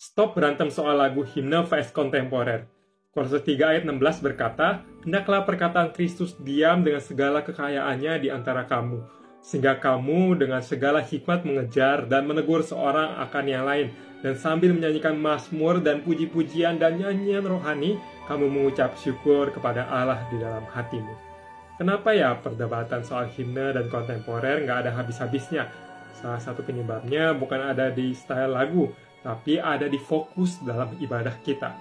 Stop berantem soal lagu himne vs kontemporer. Kolose 3 ayat 16 berkata, "Hendaklah perkataan Kristus diam dengan segala kekayaannya di antara kamu, sehingga kamu dengan segala hikmat mengejar dan menegur seorang akan yang lain, dan sambil menyanyikan mazmur dan puji-pujian dan nyanyian rohani, kamu mengucap syukur kepada Allah di dalam hatimu." Kenapa ya perdebatan soal himne dan kontemporer nggak ada habis-habisnya? Salah satu penyebabnya bukan ada di style lagu, tapi ada di fokus dalam ibadah kita.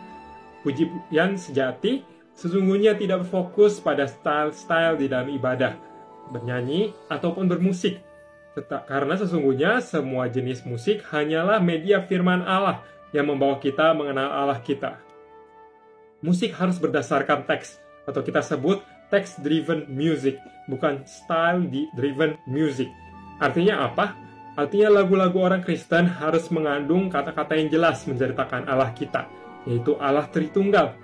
Pujian sejati sesungguhnya tidak berfokus pada style-style di dalam ibadah, bernyanyi ataupun bermusik. Karena sesungguhnya semua jenis musik hanyalah media firman Allah yang membawa kita mengenal Allah kita. Musik harus berdasarkan teks, atau kita sebut text-driven music, bukan style-driven music. Artinya apa? Artinya lagu-lagu orang Kristen harus mengandung kata-kata yang jelas menceritakan Allah kita, yaitu Allah Tritunggal,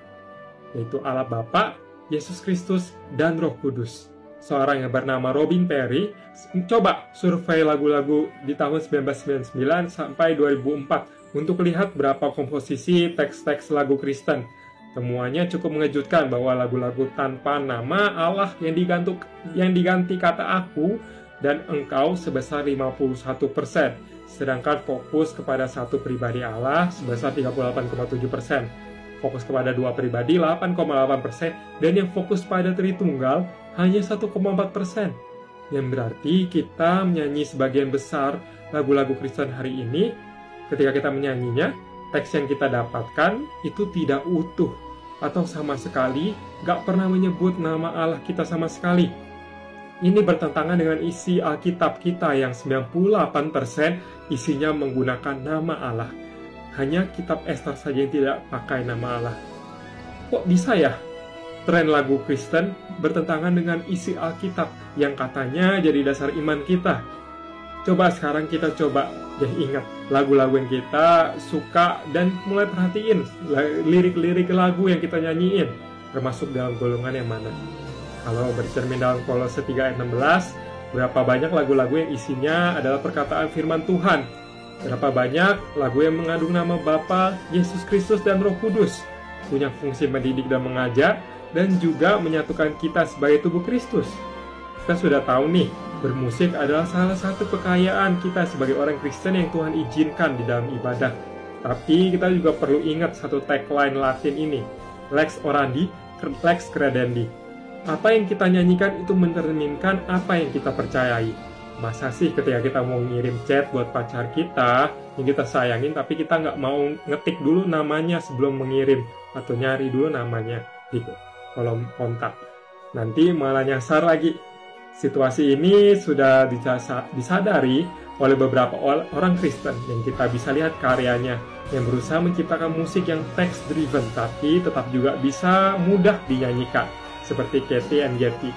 yaitu Allah Bapa, Yesus Kristus, dan Roh Kudus. Seorang yang bernama Robin Perry mencoba survei lagu-lagu di tahun 1999 sampai 2004 untuk lihat berapa komposisi teks-teks lagu Kristen. Temuannya cukup mengejutkan bahwa lagu-lagu tanpa nama Allah yang diganti kata aku dan engkau sebesar 51%, sedangkan fokus kepada satu pribadi Allah sebesar 38,7%, fokus kepada dua pribadi 8,8%, dan yang fokus pada Tritunggal hanya 1,4%. Yang berarti kita menyanyi sebagian besar lagu-lagu Kristen hari ini, ketika kita menyanyinya, teks yang kita dapatkan itu tidak utuh, atau sama sekali gak pernah menyebut nama Allah kita sama sekali. Ini bertentangan dengan isi Alkitab kita yang 98% isinya menggunakan nama Allah. Hanya kitab Ester saja yang tidak pakai nama Allah. Kok bisa ya? Tren lagu Kristen bertentangan dengan isi Alkitab yang katanya jadi dasar iman kita. Coba sekarang kita coba ingat lagu-lagu yang kita suka dan mulai perhatiin lirik-lirik lagu yang kita nyanyiin, termasuk dalam golongan yang mana. Kalau bercermin dalam Kolose 3 ayat 16, berapa banyak lagu-lagu yang isinya adalah perkataan firman Tuhan? Berapa banyak lagu yang mengandung nama Bapa, Yesus Kristus, dan Roh Kudus? Punya fungsi mendidik dan mengajar, dan juga menyatukan kita sebagai tubuh Kristus. Kita sudah tahu nih, bermusik adalah salah satu kekayaan kita sebagai orang Kristen yang Tuhan izinkan di dalam ibadah. Tapi kita juga perlu ingat satu tagline Latin ini, Lex Orandi, Lex Credendi. Apa yang kita nyanyikan itu mencerminkan apa yang kita percayai. Masa sih ketika kita mau ngirim chat buat pacar kita yang kita sayangin, tapi kita nggak mau ngetik dulu namanya sebelum mengirim, atau nyari dulu namanya di kolom kontak. Nanti malah nyasar lagi. Situasi ini sudah disadari oleh beberapa orang Kristen yang kita bisa lihat karyanya, yang berusaha menciptakan musik yang text-driven, tapi tetap juga bisa mudah dinyanyikan, seperti Katy and Getty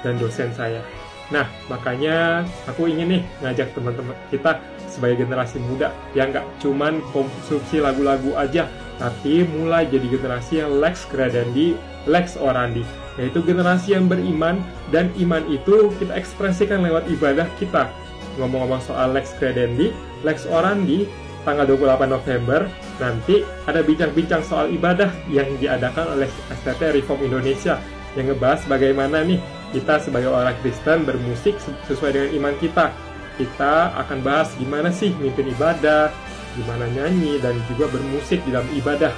dan dosen saya. Nah, makanya aku ingin nih ngajak teman-teman kita sebagai generasi muda yang nggak cuman konsumsi lagu-lagu aja, tapi mulai jadi generasi yang Lex Credendi, Lex Orandi, yaitu generasi yang beriman, dan iman itu kita ekspresikan lewat ibadah kita. Ngomong-ngomong soal Lex Credendi, Lex Orandi, tanggal 28 November, nanti ada bincang-bincang soal ibadah yang diadakan oleh STT Reform Indonesia yang ngebahas bagaimana nih kita sebagai orang Kristen bermusik sesuai dengan iman kita. Kita akan bahas gimana sih mimpin ibadah, gimana nyanyi, dan juga bermusik di dalam ibadah.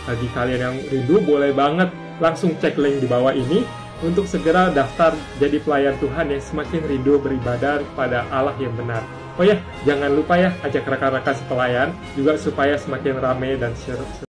Bagi kalian yang rindu, boleh banget langsung cek link di bawah ini untuk segera daftar jadi pelayan Tuhan yang semakin rindu beribadah pada Allah yang benar. Oh ya, jangan lupa ya, ajak rekan-rekan sepelayan juga supaya semakin ramai dan seru.